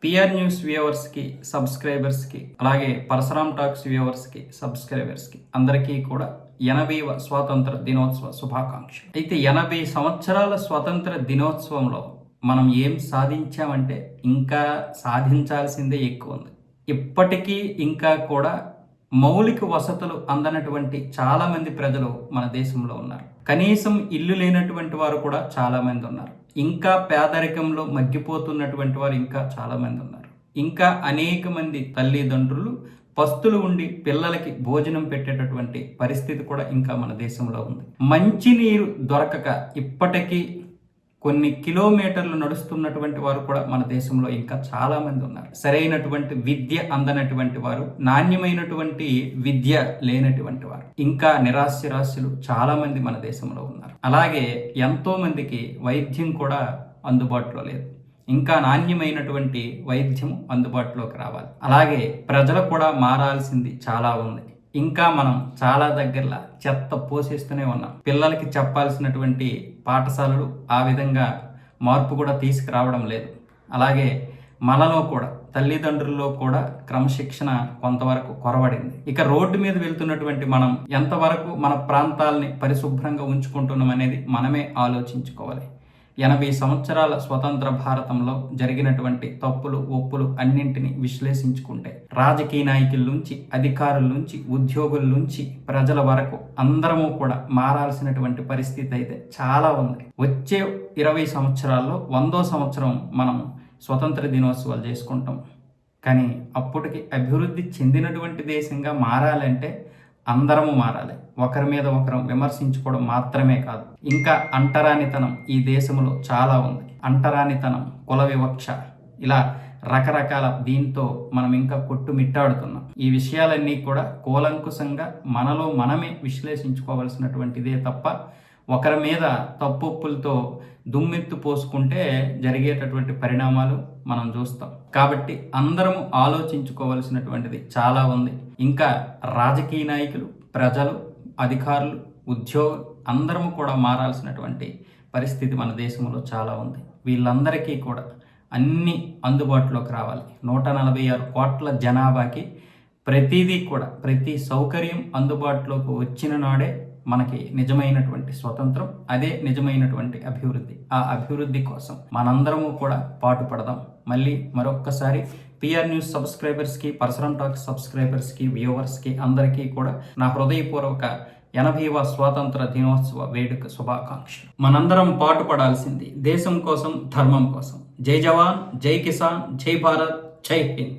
PR news వ్యూవర్స్కి, సబ్స్క్రైబర్స్కి, అలాగే పరశురామ్ టాక్స్ వ్యూవర్స్కి, సబ్స్క్రైబర్స్కి అందరికీ కూడా 80వ స్వాతంత్ర దినోత్సవ శుభాకాంక్షలు. అయితే 80 సంవత్సరాల స్వాతంత్ర దినోత్సవంలో మనం ఏం సాధించామంటే ఇంకా సాధించాల్సిందే ఎక్కువ ఉంది. ఇప్పటికీ ఇంకా కూడా మౌలిక వసతులు అందనటువంటి చాలామంది ప్రజలు మన దేశంలో ఉన్నారు. కనీసం ఇల్లు లేనటువంటి వారు కూడా చాలామంది ఉన్నారు. ఇంకా పేదరికంలో మగ్గిపోతున్నటువంటి వారు ఇంకా చాలామంది ఉన్నారు. ఇంకా అనేక మంది తల్లిదండ్రులు పస్తులు ఉండి పిల్లలకి భోజనం పెట్టేటటువంటి పరిస్థితి కూడా ఇంకా మన దేశంలో ఉంది. మంచినీరు దొరకక ఇప్పటికీ కొన్ని కిలోమీటర్లు నడుస్తున్నటువంటి వారు కూడా మన దేశంలో ఇంకా చాలా మంది ఉన్నారు. సరైనటువంటి విద్య అందనటువంటి వారు, నాణ్యమైనటువంటి విద్య లేనటువంటి వారు, ఇంకా నిరాశ్యరాస్యులు చాలా మంది మన దేశంలో ఉన్నారు. అలాగే ఎంతో మందికి వైద్యం కూడా అందుబాటులో లేదు. ఇంకా నాణ్యమైనటువంటి వైద్యం అందుబాటులోకి రావాలి. అలాగే ప్రజలు కూడా మారాల్సింది చాలా ఉంది. ఇంకా మనం చాలా దగ్గరలా చెత్త పోసేస్తూనే ఉన్నాం. పిల్లలకి చెప్పాల్సినటువంటి పాఠశాలలు ఆ విధంగా మార్పు కూడా తీసుకురావడం లేదు. అలాగే మనలో కూడా తల్లిదండ్రుల్లో కూడా క్రమశిక్షణ కొంతవరకు కొరవడింది. ఇక రోడ్డు మీద వెళ్తున్నటువంటి మనం ఎంతవరకు మన ప్రాంతాలని పరిశుభ్రంగా ఉంచుకుంటున్నాం అనేది మనమే ఆలోచించుకోవాలి. 80 సంవత్సరాల స్వతంత్ర భారతంలో జరిగినటువంటి తప్పులు ఒప్పులు అన్నింటినీ విశ్లేషించుకుంటే రాజకీయ నాయకుల నుంచి, అధికారుల నుంచి, ఉద్యోగుల నుంచి ప్రజల వరకు అందరము కూడా మారాల్సినటువంటి పరిస్థితి అయితే చాలా ఉంది. వచ్చే 20 సంవత్సరాల్లో 100వ సంవత్సరం మనం స్వతంత్ర దినోత్సవాలు చేసుకుంటాం. కానీ అప్పటికి అభివృద్ధి చెందినటువంటి దేశంగా మారాలంటే అందరము మారాలి. ఒకరి మీద ఒకరు విమర్శించుకోవడం మాత్రమే కాదు, ఇంకా అంటరానితనం ఈ దేశంలో చాలా ఉంది. అంటరానితనం, కుల వివక్ష, ఇలా రకరకాల దీంతో మనం ఇంకా కొట్టుమిట్టాడుతున్నాం. ఈ విషయాలన్నీ కూడా కూలంకుశంగా మనలో మనమే విశ్లేషించుకోవాల్సినటువంటిదే తప్ప ఒకరి మీద తప్పులతో దుమ్మెత్తు పోసుకుంటే జరిగేటటువంటి పరిణామాలు మనం చూస్తాం. కాబట్టి అందరము ఆలోచించుకోవాల్సినటువంటిది చాలా ఉంది. ఇంకా రాజకీయ నాయకులు, ప్రజలు, అధికారులు, ఉద్యోగులు అందరము కూడా మారాల్సినటువంటి పరిస్థితి మన దేశంలో చాలా ఉంది. వీళ్ళందరికీ కూడా అన్నీ అందుబాటులోకి రావాలి. 146 కోట్ల జనాభాకి ప్రతిదీ కూడా, ప్రతి సౌకర్యం అందుబాటులోకి వచ్చిన నాడే మనకి నిజమైనటువంటి స్వతంత్రం, అదే నిజమైనటువంటి అభివృద్ధి. ఆ అభివృద్ధి కోసం మనందరము కూడా పాటుపడదాం. మళ్ళీ మరొక్కసారి పిఆర్ న్యూస్ సబ్స్క్రైబర్స్కి, పరశురామ్ టాక్స్ సబ్స్క్రైబర్స్కి, వ్యూవర్స్కి అందరికీ కూడా నా హృదయపూర్వక 80వ స్వాతంత్ర దినోత్సవ వేడుక శుభాకాంక్షలు. మనందరం పాటుపడాల్సింది దేశం కోసం, ధర్మం కోసం. జై జవాన్, జై కిసాన్, జై భారత్, జై హింద్.